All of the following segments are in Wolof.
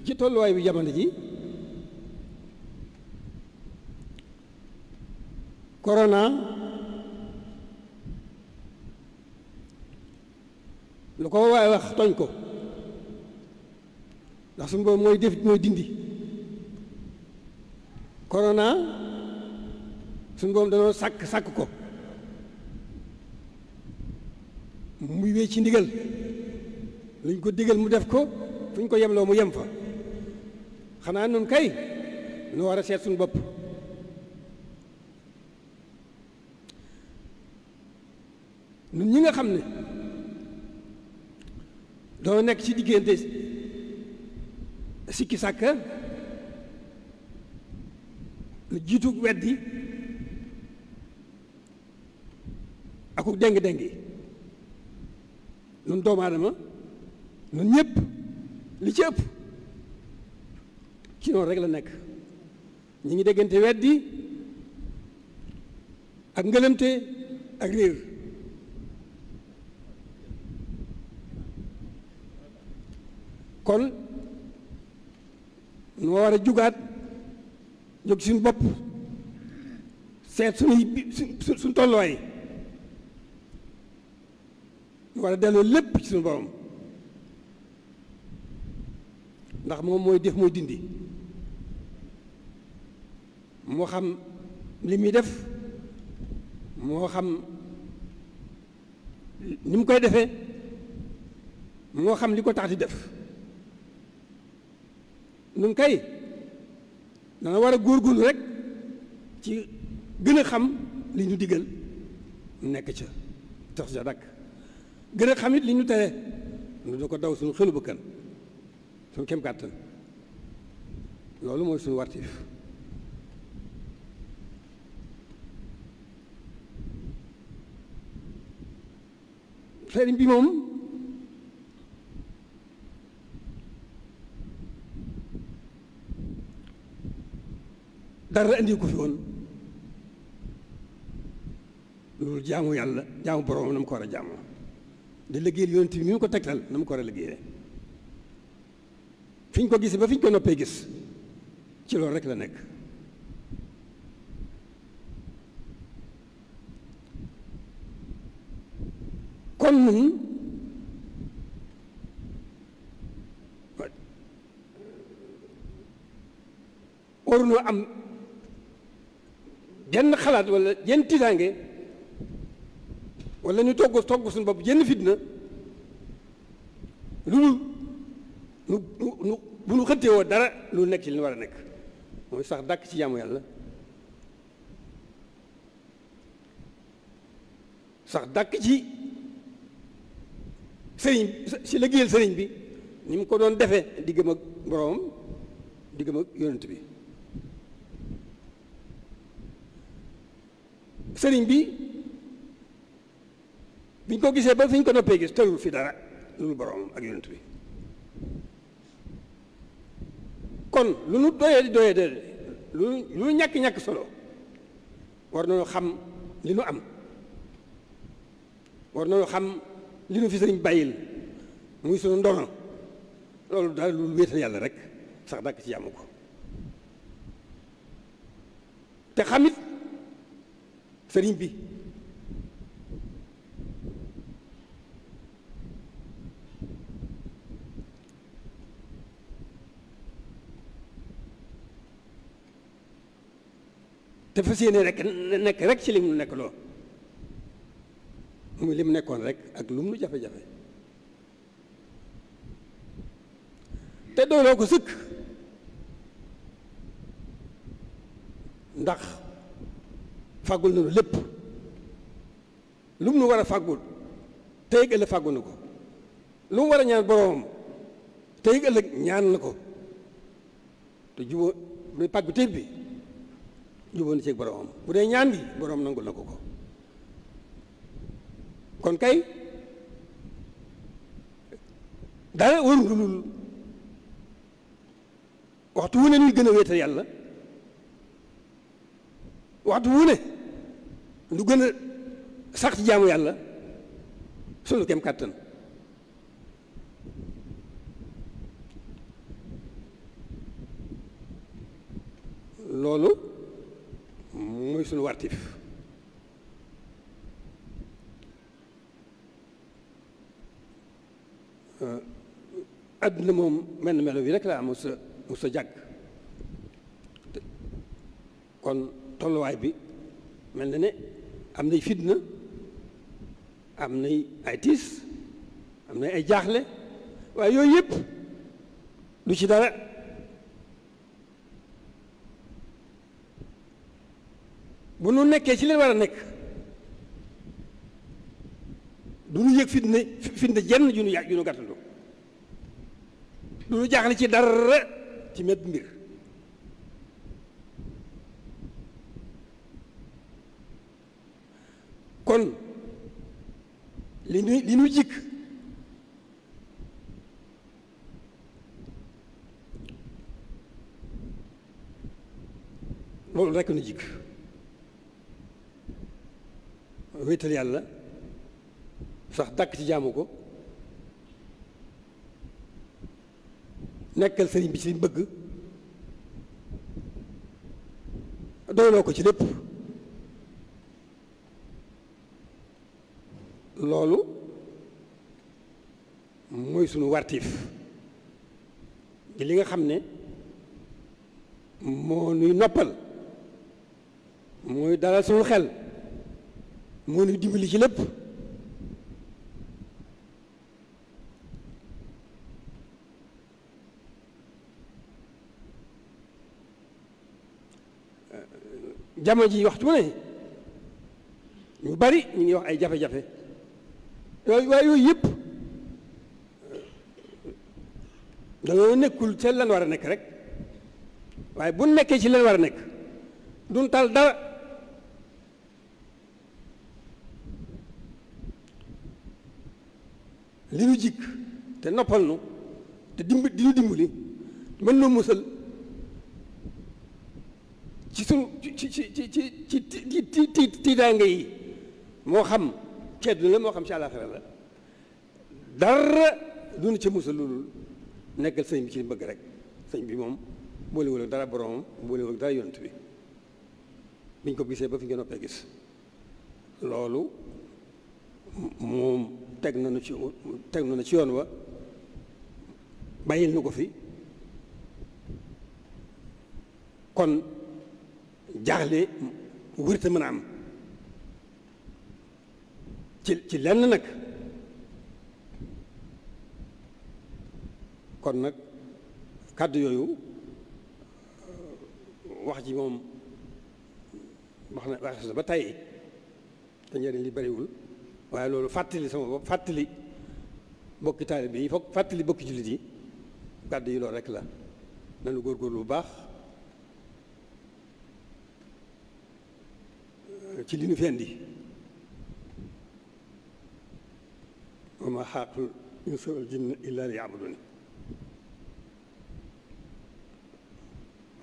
ci tolluwaay bi jamono ji corona lu ko waaye wax tooñ ko ndax suñu boobu mooy def mooy dindi corona suñu boobu danoo sàkk ko muy wéy ci ndigal luñ ko digal mu def ko fu ñu ko yemloo mu yem fa xanaa nun kay nu war a seet suñu bopp nun ñi nga xam ne doo nekk ci diggante sikki sàkka lu jiitu weddi aku déng-déng nun doomu aadama nun ñëpp li ci ëpp ci noonu rek la nekk ñi ngi déggante weddi ak ngëlëmte ak réer kon nu war a jugaat jóg suñu bopp seet suñu tolluwaay ñu war a delloo lépp ci suñu borom ndax moom mooy def mooy dindi moo xam li muy def moo xam ni mu koy defee moo xam li ko tax di def nun kay dana war a góorgóorlu rek ci gën a xam li ñu digal nekk ca tax ca dakk gën a xam it li ñu tere nu da ko daw suñu xelu bëkkan suñu kem kàttan loolu mooy suñu wartiif sëriñ bi moom dara indi ko fi woon loolu jaamu yàlla jaamu boroomam na mu ko war a jaamoo di liggéeyal yonent bi mi mu ko tegtal na mu ko war a liggéeyee fi ñu ko gisee ba fi ñu ko noppee gis ci loolu rek la nekk kon nun waruñoo am jenn xalaat wala jenn tiitaange wala ñu togg suñu bopp jenn fitna lu nu bu nu xëttee woo dara lu nekk ci li ñu war a nekk mooy sax dàkk ci jaamu yàlla sax dàkk ci sëriñ si liggéeyal sëriñ bi ni mu ko doon defee diggam ak boroomam diggam ak yonent bi sëriñ bi biñ ko gisee ba fi ñu ko noppee gis tërul fi dara loolu boroomam ak yonent bi kon lu nu doyee de lu nu ñàkk solo war nañoo xam li nu am war nañoo xam li nu fi sëriñ bàyyil muy sunu ndono loolu daal lu wéetal yàlla rek sax dàkk ci jàmm ko te xamit sëriñ bi te fas yéene rek nekk rek ci li mu nekk loo muy li mu nekkoon rek ak lu mu jafe-jafe te dooloo ko sëkk ndax fàggul nañu lépp lu mu nu war a fàggul tey ëllëg fàggul na ko lu mu war a ñaan boroomam tey ëllëg ñaan na ko te jubóo luy pàggu téeb bi jubóo na ci boroomam bu dee ñaan bi boroom nangul na ko ko kon kay dara warul lul waxtu wu ne ñuy gën a wéetal yàlla waxtu wu ne lu gën a sax ci jaamu yàlla sunu kem kàttan loolu mooy suñu wartif. àdduna moom mel na melo bi rek laa mu sa jàgg kon tolluwaay bi mel na ne am nay fitna, am nay ay tiis, am nay ay jaaxle, waaye yooyu yëpp du ci dara. bu nu nekkee ci leen war a nekk du nu yëg fitna jenn ju nu gàttandu, du nu jaaxle ci dara ci met mbir. kon li nu jikk loolu rekk nu jikk wéetal yàlla sax dàkk ci jaamu ko, nekkal sëriñ bi ci liñ bëgg, doyloo ko ci lépp. loolu mooy sunu wartiif di li nga xam ne moo nuy noppal, mooy dalal sunu xel, moo nuy dimbali ci lépp. jamono ji waxtu bu ne ñu bari ñu ngi wax ay jafe-jafe waaye yooyu yëpp dañoo nekkul ci lan war a nekk rek, waaye bu nekkee ci lan war a nekk duñ tal dara. li nu jikk te noppal nu te di nu dimbali mën noo musal ci sunu ci tiitaange yi, moo xam ci àdduna la moo xam ci àllaaxira la, dara duna ca musal loolu nekkal sëñ bi ci bëgg rek. sëñ bi moom boolewul ak dara boromam, boolewul ak dara yonent bi, biñ ko gisee ba fi nga noppee gis. loolu moom teg nañu ci yoon wa, bàyyil nu ko fi. kon jaaxle wërta mën a am ci lenn nag. kon nag kàddu yooyu wax ji moom wax na ba tey te njëriñ li bariwul, waaye loolu fàttali sama bopp, fàttali bokki taalibe yi, foog fàttali bokki jullit yi. kàddu yi loolu rek la, nanu góorgóorlu bu baax ci li nu fi indi. wa maa xalaqtul insa wal jinna illa liya'budun,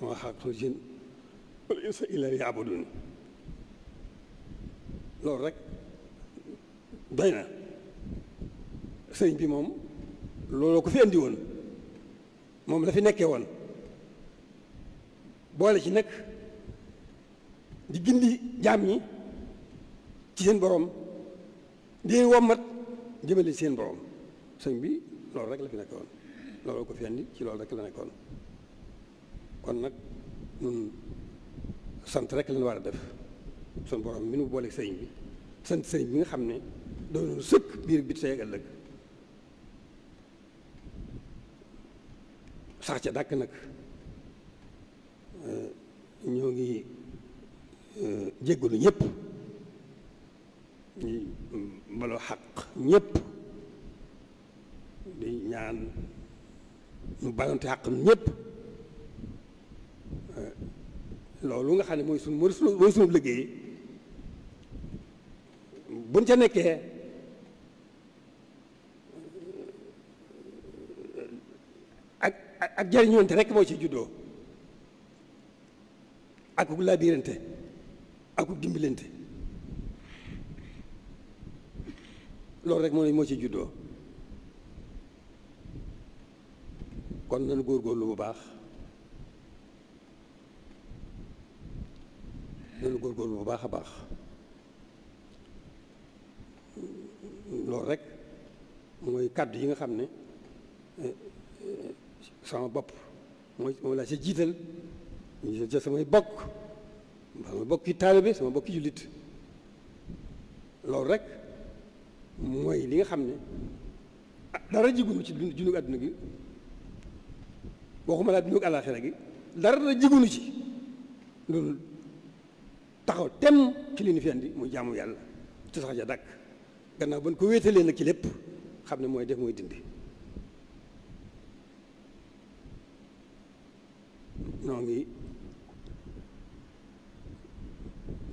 wa maa xalaqtul jinna wal insa illa liya'budun. loolu rek doy na. sëriñ bi moom looloo ko fi indi woon, moom la fi nekkee woon, boole ci nag di gindi jaam ñi ci seen borom, di leen wommat jëmale ci seen borom. sëñ bi loolu rek la fi nekkoon, loolu ko fi andi, ci loolu rek la nekkoon. kon nag ñun sant rek lañu war a def sun borom mi nu boole sëñ bi, sant sëñ bi nga xam ne doon sëkk biir bi tey ak ëllëg, sax ca dàkk nag. ñoo ngi jéggalu ñëpp, ñi baloo xaq ñëpp, di ñaan ñu balonte xaq ñëpp. loolu nga xam ne mooy sunu liggéey, buñ ca nekkee ak jariñoonte rek moo ci juddoo, ak ku laabirante ak ku dimbalante, loolu rek moo ci juddoo. kon nañu góorgóorlu bu baax nu góorgóorlu bu baax a baax. loolu rek mooy kàddu yi nga xam ne sama bopp moom laa sa jiital ñu jël samay bokki taalibe sama bokki jullit. loolu rek mooy li nga xam ne dara jigunu ci dundu àdduna gi, waxuma laa dundu àllaaxira gi, dara jigunu ci loolu taxaw tem ci li ñu fi andi muy jaamu yàlla te sax ja dàkk gannaaw ba ñu ko wéetalee nag ci lépp xam ne mooy def mooy dindi. noo ngi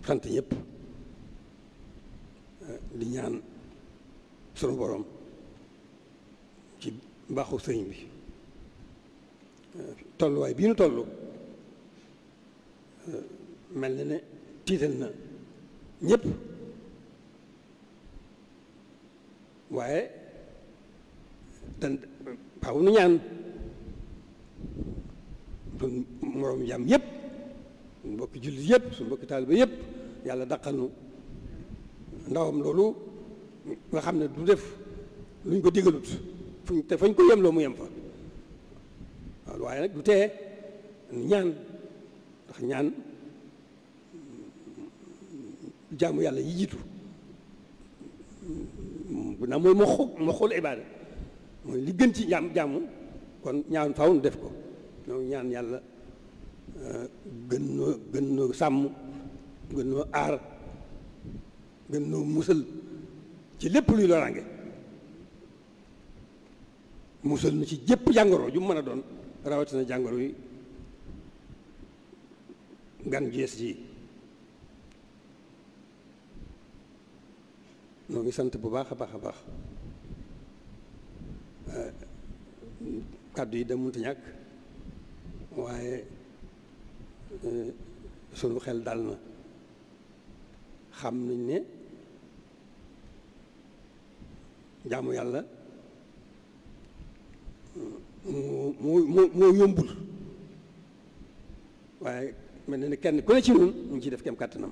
sant ñëpp di ñaan sunu borom ci mbaaxu sëriñ bi tolluwaay bii nu toll mel na ne tiital na ñëpp, waaye dan faaw nu ñaan suñ moroom jàmm yëpp, suñ mbokki jullit yëpp, suñ mbokki taaliba yëpp yàlla daqal nu ndawam loolu nga xam ne du def luñ ko digalut fañ ko yem loo mu yem fa. waaw waaye nag du tee ñaan, ndax ñaan jaamu yàlla yi jiitu bu naa mooy moo xool ibaada mooy li gën ci jaamu kon ñaan faaw nu def ko. ñoo ñaan yàlla gën noo sàmm, gën noo aar, gën noo musal ci lépp luy loraange, musal nu ci jëpp jàngoro ju mën a doon, rawatina jàngoro yi gan jees ji. noo ngi sant bu baax a baax a baax. kàddu yi da mënta ñàkk, waaye sunu xel dal na, xam nañ ne jaamu yàlla moo yombul, waaye mel na ne kenn ku ne ci ñun ñu ngi ciy def kem kàttanam.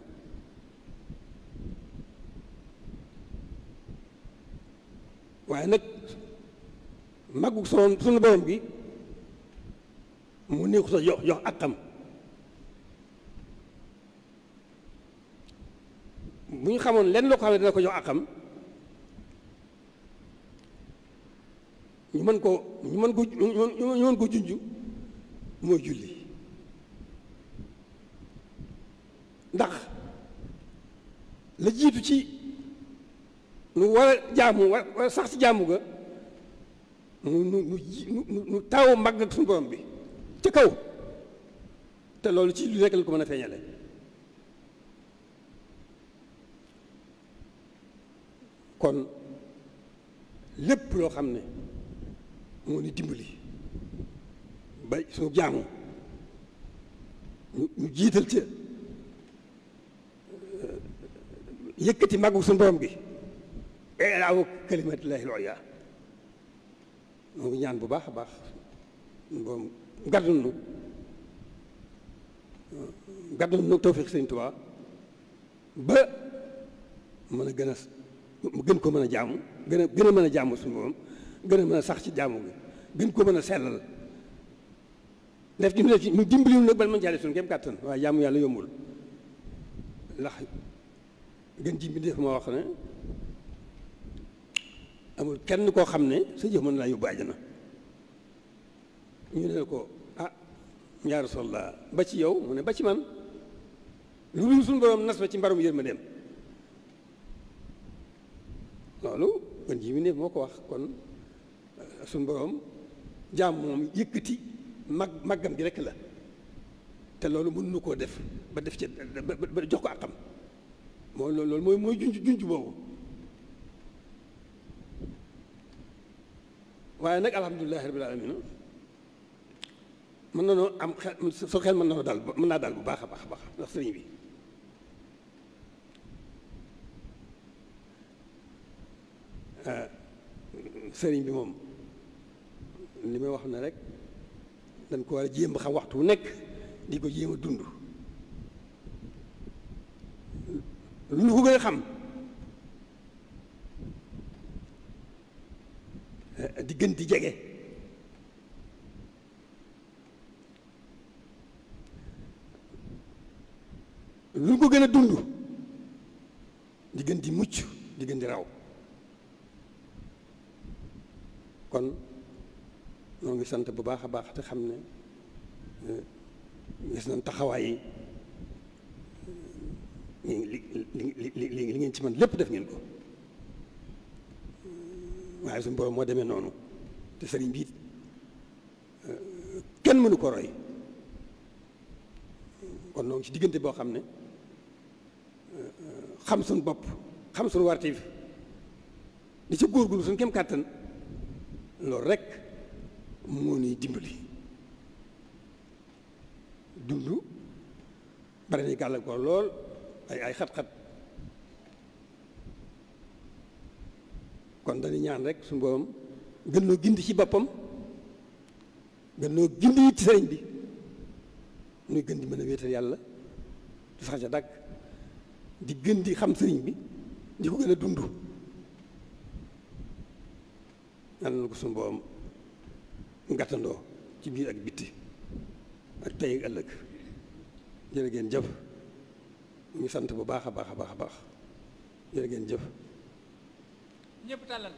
waaye nag màggu sunu borom gi mu néew sa jox àqam. bu ñu xamoon lenn loo ko xam ne dina ko jox àqam ñu mën ko junj mooy julli. ndax la jiitu ci nu war a jaamu war a sax ci jaamu ga nu taawu màgg ak suñu borom bi ca kaw, te loolu ci lu nekk la ko mën a feeñale. kon lépp loo xam ne moo ni dimbali ba suñu jaamu ñu jiital ca yëkkati màggu suñu borom gi ilaahu kalimatillahi al-ulya. moo ngi ñaan bu baax a baax boom gàddul nu tawfiq Sëriñ Tuubaa ba mën a gën ko mën a jaamu gën a mën a jaamu suñu borom, gën a mën a sax ci jaamu gi, gën ko mën a sellal, def ci ñu dimbaliwul nag ban mën jaale suñu kéem kàttan. waaye jaamu yàlla yombul, ndax gën ji mbindéef moo wax ne amul kenn koo xam ne sa jëf mën laa yóbbu àjjana. ñu ne ko ah yaa Rasulallah ba ci yow mu ne ba ci man, lu dul suñu borom nas ba ci mbarum yërmandeem. loolu gën ji mbindéef moo ko wax. kon suñu borom jaam moom yëkkati màggam gi rekk la, te loolu mënuñu koo def ba def ci ba jox ko àqam. loolu mooy junj boobu. waaye nag alhamdulilahi rabbil alamin mën na noo am xel soo xel mën naa daal bu baax a baax a baax. ndax sëriñ bi sëriñ bi moom li may wax ne rek dañ ko war a jéem xam waxtu wu nekk di ko jéem a dund. lu nu ko gën a xam di gën di jege lu nu ko gën a dund di gën di mucc di gën di raw kon noo ngi sant bu baax a baax te xam ne gis nañ taxawaay yi li ngeen ci man lépp def ngeen ko waaye suñu borom moo demee noonu te sëriñ bi kenn mënu ko roy kon noo ngi ci diggante boo xam ne xam suñu bopp xam suñu wartiif di ci góorgóorlu suñu kem kàttan loolu rek moo ñuy dimbali dund bari nañ gàllankoor lool ay xat-xat kon dañuy ñaan rek suñu borom gën noo gindi ci boppam gën noo gindi ci sëriñ bi nuy gën di mën a wéetal yàlla du sax ca dàkk di gën di xam sëriñ bi di ko gën a dund ñaan na ko suñu borom ngàttandoo ci biir ak bitti ak tey ak ëllëg jërë ngeen jëf ñu ngi sant bu baax a baax a baax a baax jërë ngeen jëf ñëpp tàllal